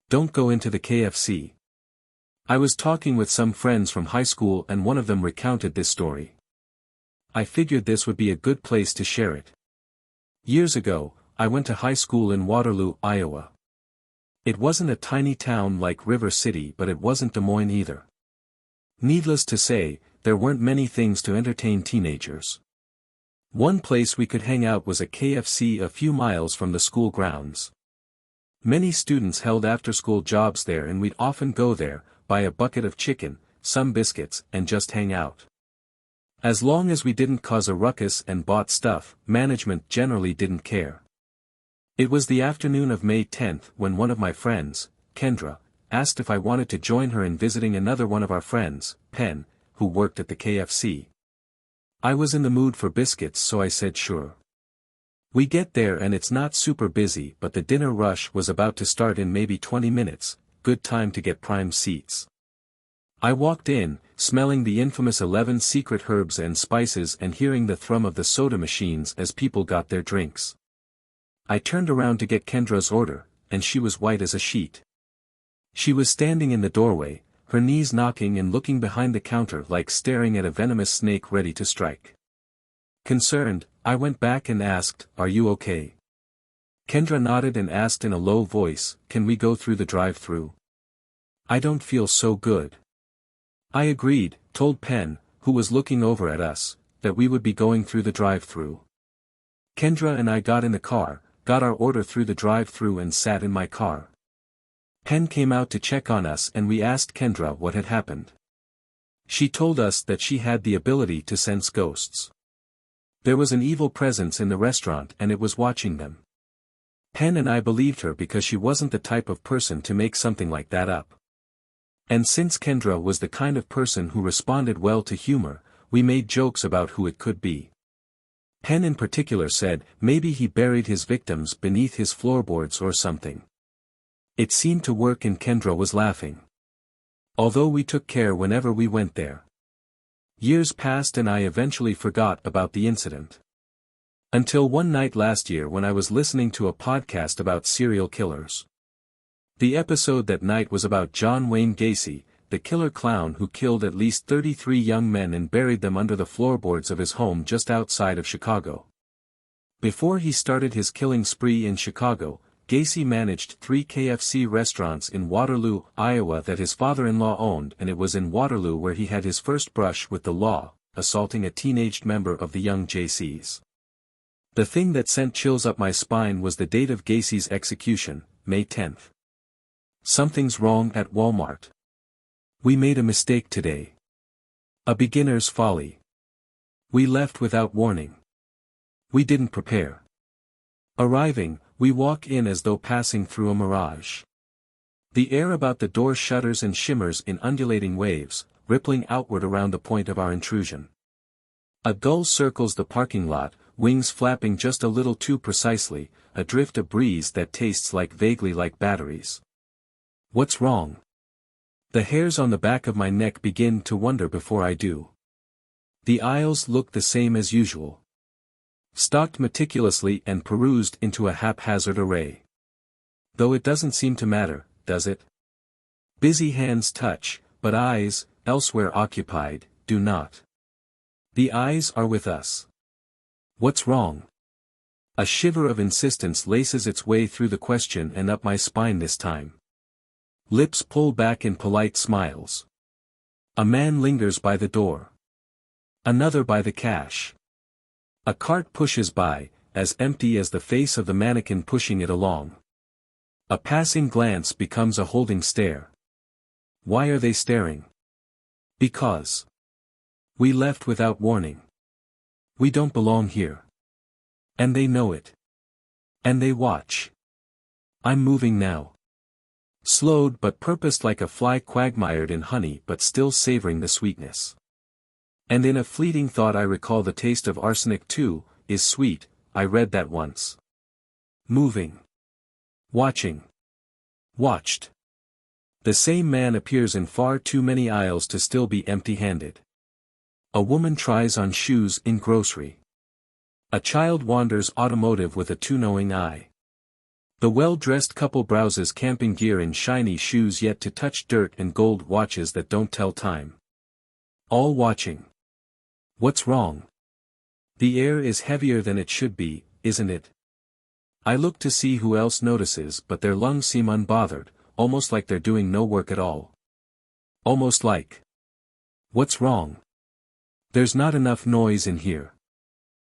Don't go into the KFC. I was talking with some friends from high school and one of them recounted this story. I figured this would be a good place to share it. Years ago, I went to high school in Waterloo, Iowa. It wasn't a tiny town like River City, but it wasn't Des Moines either. Needless to say, there weren't many things to entertain teenagers. One place we could hang out was a KFC a few miles from the school grounds. Many students held after-school jobs there and we'd often go there, buy a bucket of chicken, some biscuits, and just hang out. As long as we didn't cause a ruckus and bought stuff, management generally didn't care. It was the afternoon of May 10th when one of my friends, Kendra, asked if I wanted to join her in visiting another one of our friends, Penn, who worked at the KFC. I was in the mood for biscuits, so I said sure. We get there and it's not super busy, but the dinner rush was about to start in maybe 20 minutes, good time to get prime seats. I walked in, smelling the infamous 11 secret herbs and spices and hearing the thrum of the soda machines as people got their drinks. I turned around to get Kendra's order, and she was white as a sheet. She was standing in the doorway, her knees knocking and looking behind the counter like staring at a venomous snake ready to strike. Concerned, I went back and asked, "Are you okay?" Kendra nodded and asked in a low voice, "Can we go through the drive-thru? I don't feel so good." I agreed, told Penn, who was looking over at us, that we would be going through the drive-thru. Kendra and I got in the car, got our order through the drive-thru and sat in my car. Penn came out to check on us and we asked Kendra what had happened. She told us that she had the ability to sense ghosts. There was an evil presence in the restaurant and it was watching them. Penn and I believed her because she wasn't the type of person to make something like that up. And since Kendra was the kind of person who responded well to humor, we made jokes about who it could be. Penn in particular said, maybe he buried his victims beneath his floorboards or something. It seemed to work and Kendra was laughing. Although we took care whenever we went there. Years passed and I eventually forgot about the incident. Until one night last year when I was listening to a podcast about serial killers. The episode that night was about John Wayne Gacy, the killer clown who killed at least 33 young men and buried them under the floorboards of his home just outside of Chicago. Before he started his killing spree in Chicago, Gacy managed 3 KFC restaurants in Waterloo, Iowa that his father-in-law owned, and it was in Waterloo where he had his first brush with the law, assaulting a teenaged member of the Young Jaycees. The thing that sent chills up my spine was the date of Gacy's execution, May 10th. Something's wrong at Walmart. We made a mistake today. A beginner's folly. We left without warning. We didn't prepare. Arriving, we walk in as though passing through a mirage. The air about the door shudders and shimmers in undulating waves, rippling outward around the point of our intrusion. A gull circles the parking lot, wings flapping just a little too precisely, adrift a breeze that tastes vaguely like batteries. What's wrong? The hairs on the back of my neck begin to wonder before I do. The aisles look the same as usual. Stocked meticulously and perused into a haphazard array. Though it doesn't seem to matter, does it? Busy hands touch, but eyes, elsewhere occupied, do not. The eyes are with us. What's wrong? A shiver of insistence laces its way through the question and up my spine this time. Lips pull back in polite smiles. A man lingers by the door. Another by the cash. A cart pushes by, as empty as the face of the mannequin pushing it along. A passing glance becomes a holding stare. Why are they staring? Because. We left without warning. We don't belong here. And they know it. And they watch. I'm moving now. Slowed but purposed like a fly quagmired in honey but still savoring the sweetness. And in a fleeting thought I recall the taste of arsenic too, is sweet, I read that once. Moving. Watching. Watched. The same man appears in far too many aisles to still be empty-handed. A woman tries on shoes in grocery. A child wanders automotive with a too knowing eye. The well-dressed couple browses camping gear in shiny shoes yet to touch dirt and gold watches that don't tell time. All watching. What's wrong? The air is heavier than it should be, isn't it? I look to see who else notices, but their lungs seem unbothered, almost like they're doing no work at all. Almost like. What's wrong? There's not enough noise in here.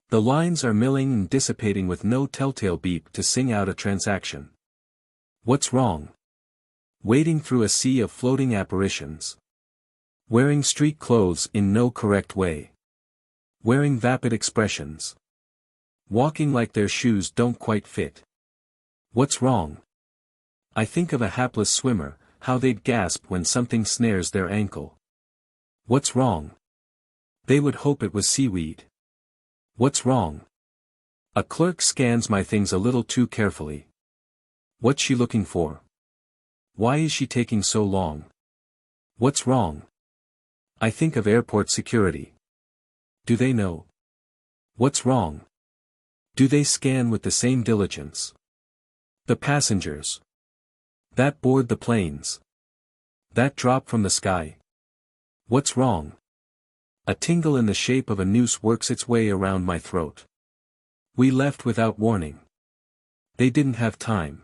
The lines are milling and dissipating with no telltale beep to sing out a transaction. What's wrong? Wading through a sea of floating apparitions. Wearing street clothes in no correct way. Wearing vapid expressions. Walking like their shoes don't quite fit. What's wrong? I think of a hapless swimmer, how they'd gasp when something snares their ankle. What's wrong? They would hope it was seaweed. What's wrong? A clerk scans my things a little too carefully. What's she looking for? Why is she taking so long? What's wrong? I think of airport security. Do they know? What's wrong? Do they scan with the same diligence? The passengers. That board the planes. That drop from the sky. What's wrong? A tingle in the shape of a noose works its way around my throat. We left without warning. They didn't have time.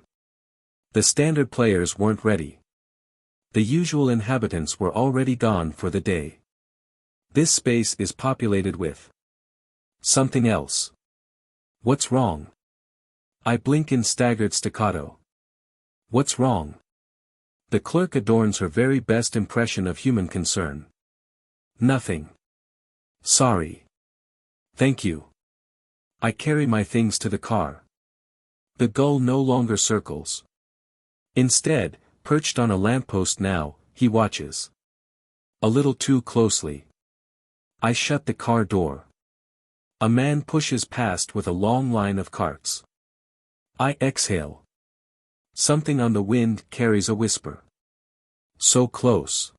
The standard players weren't ready. The usual inhabitants were already gone for the day. This space is populated with something else. What's wrong? I blink in staggered staccato. What's wrong? The clerk adorns her very best impression of human concern. Nothing. Sorry. Thank you. I carry my things to the car. The gull no longer circles. Instead, perched on a lamppost now, he watches. A little too closely. I shut the car door. A man pushes past with a long line of carts. I exhale. Something on the wind carries a whisper. So close.